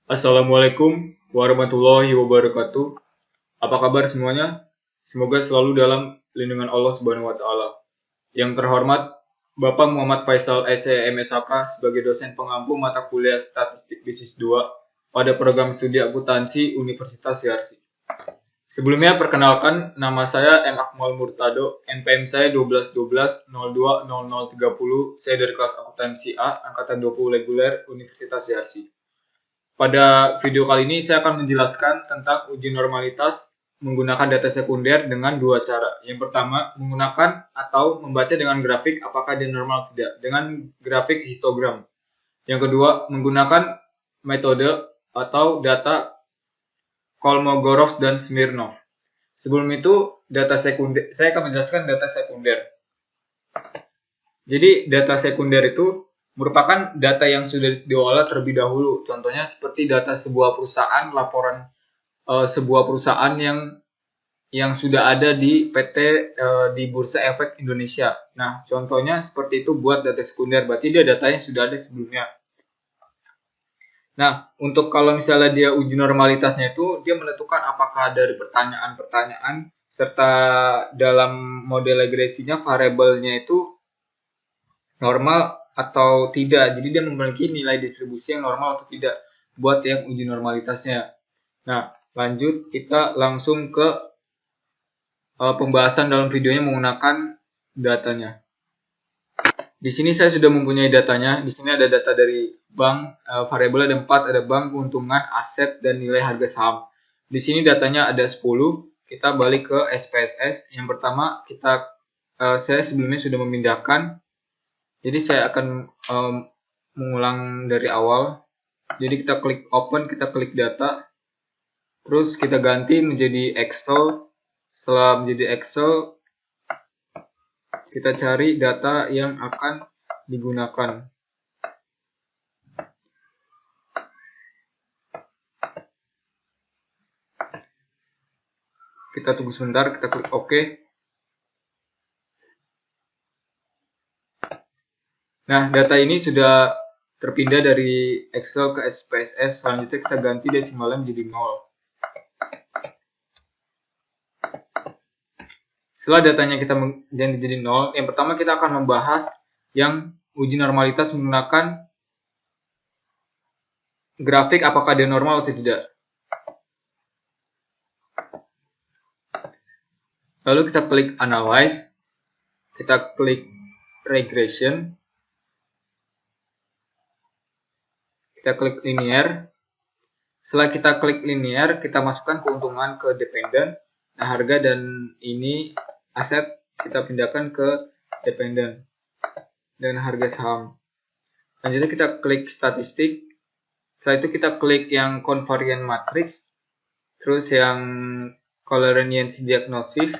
Assalamualaikum warahmatullahi wabarakatuh. Apa kabar semuanya? Semoga selalu dalam lindungan Allah Subhanahu wa taala. Yang terhormat Bapak Muhammad Faisal SEMSHK sebagai dosen pengampu mata kuliah Statistik Bisnis 2 pada program studi akuntansi Universitas Yarsi. Sebelumnya perkenalkan, nama saya M. Akmal Murtado, NPM saya 1212020030. Saya dari kelas akuntansi A angkatan 20 reguler Universitas Yarsi. Pada video kali ini saya akan menjelaskan tentang uji normalitas menggunakan data sekunder dengan dua cara. Yang pertama, menggunakan atau membaca dengan grafik apakah dia normal atau tidak, dengan grafik histogram. Yang kedua, menggunakan metode atau data Kolmogorov dan Smirnov. Sebelum itu, data sekunder, saya akan menjelaskan data sekunder. Jadi, data sekunder itu merupakan data yang sudah diolah terlebih dahulu. Contohnya seperti data sebuah perusahaan, laporan sebuah perusahaan yang sudah ada di PT di Bursa Efek Indonesia. Nah, contohnya seperti itu buat data sekunder. Berarti dia datanya sudah ada sebelumnya. Nah, untuk kalau misalnya dia uji normalitasnya itu, dia menentukan apakah dari pertanyaan-pertanyaan serta dalam model regresinya variabelnya itu normal atau tidak. Jadi dia memiliki nilai distribusi yang normal atau tidak buat yang uji normalitasnya. Nah, lanjut kita langsung ke pembahasan dalam videonya menggunakan datanya. Di sini saya sudah mempunyai datanya. Di sini ada data dari bank, variabel ada 4, ada bank, keuntungan, aset, dan nilai harga saham. Di sini datanya ada 10. Kita balik ke SPSS. Yang pertama saya sebelumnya sudah memindahkan. Jadi saya akan mengulang dari awal. Jadi kita klik open, kita klik data. Terus kita ganti menjadi Excel. Setelah menjadi Excel, kita cari data yang akan digunakan. Kita tunggu sebentar, kita klik OK. Nah, data ini sudah terpindah dari Excel ke SPSS. Selanjutnya kita ganti desimalnya menjadi 0. Setelah datanya kita menjadi 0, yang pertama kita akan membahas yang uji normalitas menggunakan grafik apakah dia normal atau tidak. Lalu kita klik Analyze, kita klik Regression, kita klik Linear. Setelah kita klik Linear, kita masukkan keuntungan ke Dependent. Nah, harga dan ini aset kita pindahkan ke Dependent. Dan harga saham. Selanjutnya kita klik Statistik. Setelah itu kita klik yang Covariance Matrix. Terus yang Covariance Diagnosis.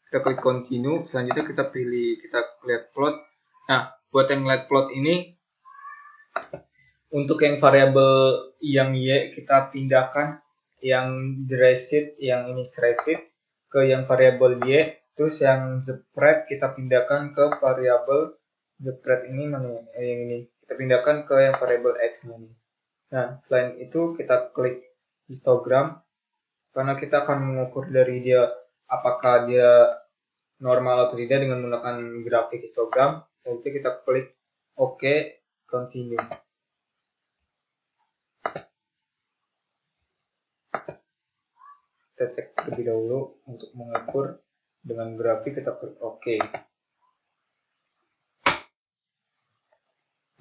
Kita klik Continue. Selanjutnya kita lihat plot. Nah, buat yang lihat plot ini, untuk yang variabel yang Y kita pindahkan yang Dressit, yang ini Sressit ke yang variabel Y. Terus yang spread kita pindahkan ke variabel spread ini mana yang ini. Kita pindahkan ke yang variabel X ini. Nah, selain itu kita klik histogram karena kita akan mengukur dari dia apakah dia normal atau tidak dengan menggunakan grafik histogram. Selanjutnya kita klik OK, continue. Kita cek terlebih dahulu untuk mengukur dengan grafik, kita klik OK.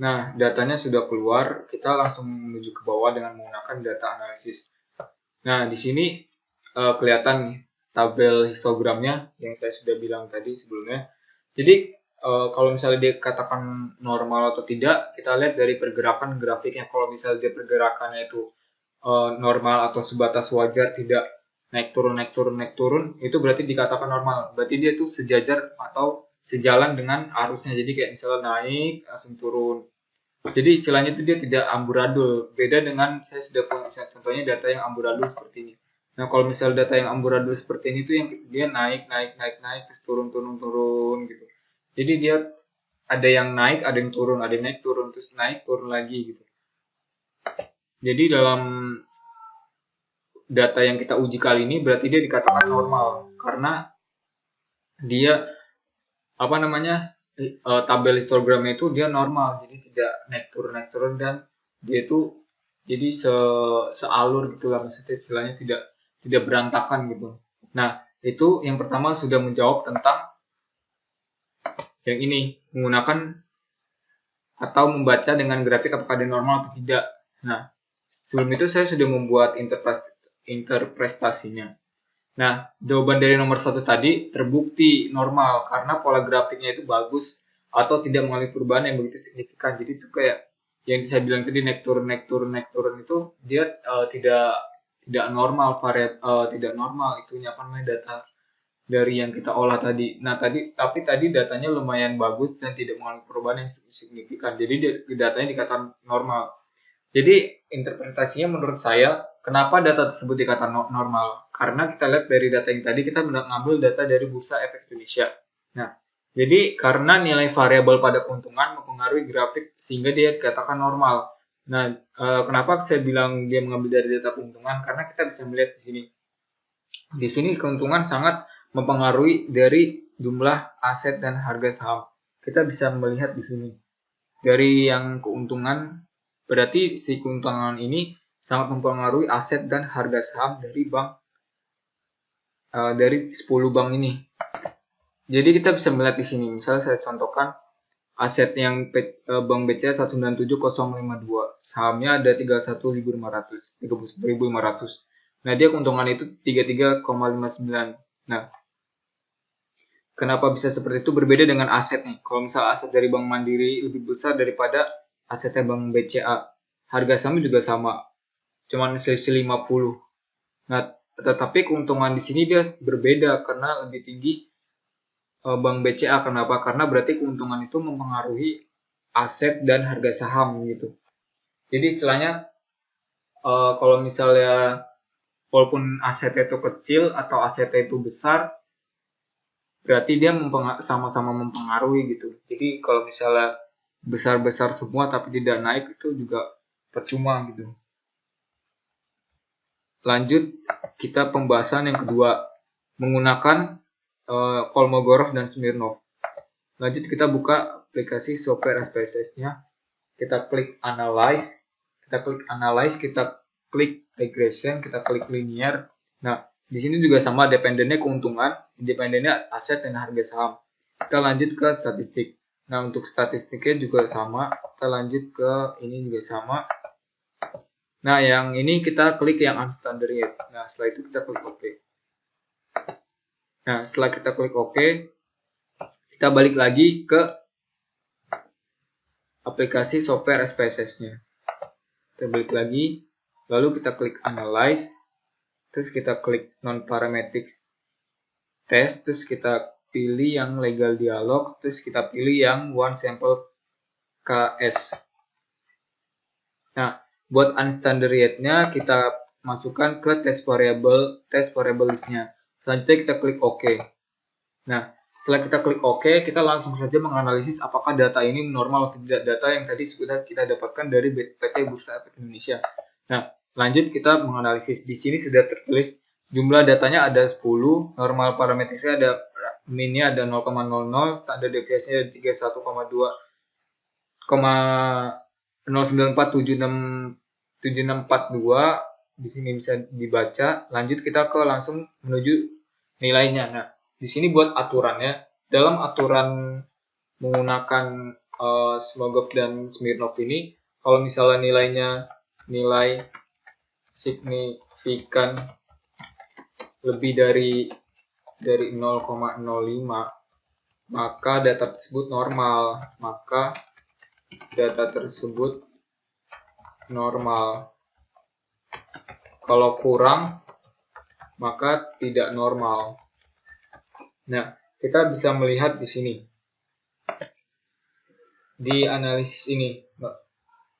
Nah, datanya sudah keluar, kita langsung menuju ke bawah dengan menggunakan data analisis. Nah, di sini kelihatan nih tabel histogramnya yang saya sudah bilang tadi sebelumnya. Jadi, kalau misalnya dia katakan normal atau tidak, kita lihat dari pergerakan grafiknya. Kalau misalnya dia pergerakannya itu normal atau sebatas wajar, tidak naik turun, itu berarti dikatakan normal. Berarti dia tuh sejajar atau sejalan dengan arusnya. Jadi kayak misalnya naik langsung turun. Jadi istilahnya itu dia tidak amburadul. Beda dengan saya sudah punya contohnya data yang amburadul seperti ini. Nah, kalau misalnya data yang amburadul seperti ini tuh yang dia naik terus turun gitu. Jadi dia ada yang naik, ada yang turun, ada yang naik turun terus naik turun lagi gitu. Jadi dalam data yang kita uji kali ini berarti dia dikatakan normal karena dia tabel histogramnya itu dia normal, jadi tidak naik turun dan dia itu jadi sealur gitu lah, maksudnya istilahnya tidak berantakan gitu. Nah, itu yang pertama sudah menjawab tentang yang ini, menggunakan atau membaca dengan grafik apakah dia normal atau tidak. Nah, sebelum itu saya sudah membuat interpretasinya. Nah, jawaban dari nomor 1 tadi terbukti normal karena pola grafiknya itu bagus atau tidak mengalami perubahan yang begitu signifikan. Jadi itu kayak yang saya bilang tadi, naik turun itu dia tidak normal, tidak normal itunya data dari yang kita olah tadi. Nah, tapi tadi datanya lumayan bagus dan tidak mengalami perubahan yang signifikan. Jadi datanya dikatakan normal. Jadi interpretasinya menurut saya, kenapa data tersebut dikatakan normal? Karena kita lihat dari data yang tadi, kita mengambil data dari Bursa Efek Indonesia. Nah, jadi karena nilai variabel pada keuntungan mempengaruhi grafik sehingga dia dikatakan normal. Nah, kenapa saya bilang dia mengambil dari data keuntungan? Karena kita bisa melihat di sini. Di sini keuntungan sangat mempengaruhi dari jumlah aset dan harga saham. Kita bisa melihat di sini. Dari yang keuntungan, berarti si keuntungan ini sangat mempengaruhi aset dan harga saham dari dari 10 bank ini. Jadi kita bisa melihat di sini, misalnya saya contohkan aset yang Bank BCA 197052, sahamnya ada 31.500. Nah, dia keuntungan itu 33,59. Nah, kenapa bisa seperti itu? Berbeda dengan aset nih. Kalau misal aset dari Bank Mandiri lebih besar daripada asetnya Bank BCA, harga sahamnya juga sama, cuman selisih 50. Nah, tetapi keuntungan di sini dia berbeda karena lebih tinggi Bank BCA. Kenapa? Karena berarti keuntungan itu mempengaruhi aset dan harga saham gitu. Jadi istilahnya kalau misalnya walaupun asetnya itu kecil atau asetnya itu besar, berarti dia sama-sama mempengaruhi gitu. Jadi kalau misalnya besar-besar semua tapi tidak naik, itu juga percuma gitu. Lanjut, kita pembahasan yang kedua, menggunakan Kolmogorov dan Smirnov. Lanjut, kita buka aplikasi software SPSS-nya. Kita klik Analyze, kita klik Regression, kita klik Linear. Nah, di sini juga sama, dependennya keuntungan, independennya aset dan harga saham. Kita lanjut ke statistik. Nah, untuk statistiknya juga sama. Kita lanjut ke ini juga sama. Nah, yang ini kita klik yang unstandard. Nah, setelah itu kita klik OK. Nah, setelah kita klik OK, kita balik lagi ke aplikasi software SPSS-nya. Kita balik lagi, lalu kita klik Analyze, terus kita klik Non-Parametric Test, terus kita pilih yang Legal Dialog, terus kita pilih yang One Sample KS. Nah, buat unstandard rate-nya kita masukkan ke test variable list-nya. Selanjutnya kita klik OK. Nah, setelah kita klik OK, kita langsung saja menganalisis apakah data ini normal atau tidak, data yang tadi sudah kita dapatkan dari PT Bursa Efek Indonesia. Nah, lanjut kita menganalisis. Di sini sudah tertulis jumlah datanya ada 10, normal parameterisnya ada minnya ada 0,00, standar deviasinya ada 31,2,094767642. Di sini bisa dibaca. Lanjut kita langsung menuju nilainya. Nah, di sini buat aturannya, dalam aturan menggunakan Smogov dan Smirnov ini, kalau misalnya nilai signifikan lebih dari 0,05, maka data tersebut normal. Kalau kurang, maka tidak normal. Nah, kita bisa melihat di sini, di analisis ini,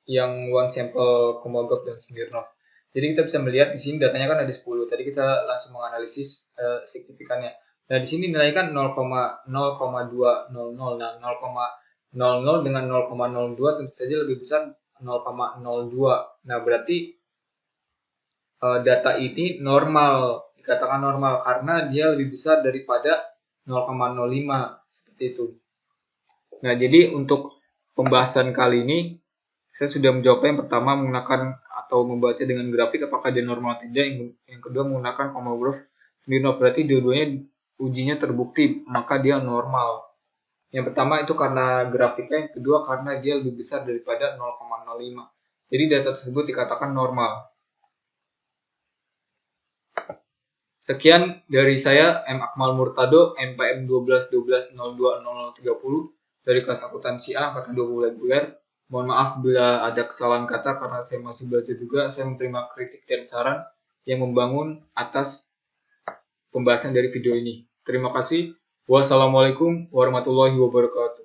yang One Sample Kolmogorov dan Smirnov. Jadi kita bisa melihat di sini datanya kan ada 10. Tadi kita langsung menganalisis signifikannya. Nah, di sini nilai kan 0,0200. Nah, 0,00 dengan 0,02 tentu saja lebih besar 0,02. Nah, berarti data ini normal, dikatakan normal karena dia lebih besar daripada 0,05 seperti itu. Nah, jadi untuk pembahasan kali ini saya sudah menjawabnya. Yang pertama menggunakan atau membaca dengan grafik apakah dia normal atau tidak. Yang kedua menggunakan homomorph sendiri. Berarti dua-duanya ujinya terbukti, maka dia normal. Yang pertama itu karena grafiknya, yang kedua karena dia lebih besar daripada 0,05. Jadi data tersebut dikatakan normal. Sekian dari saya, M. Akmal Murtado, NPM 1212020030 dari kelas akuntansi A, angkatan 20 reguler. Mohon maaf bila ada kesalahan kata karena saya masih belajar juga. Saya menerima kritik dan saran yang membangun atas pembahasan dari video ini. Terima kasih. Wassalamualaikum warahmatullahi wabarakatuh.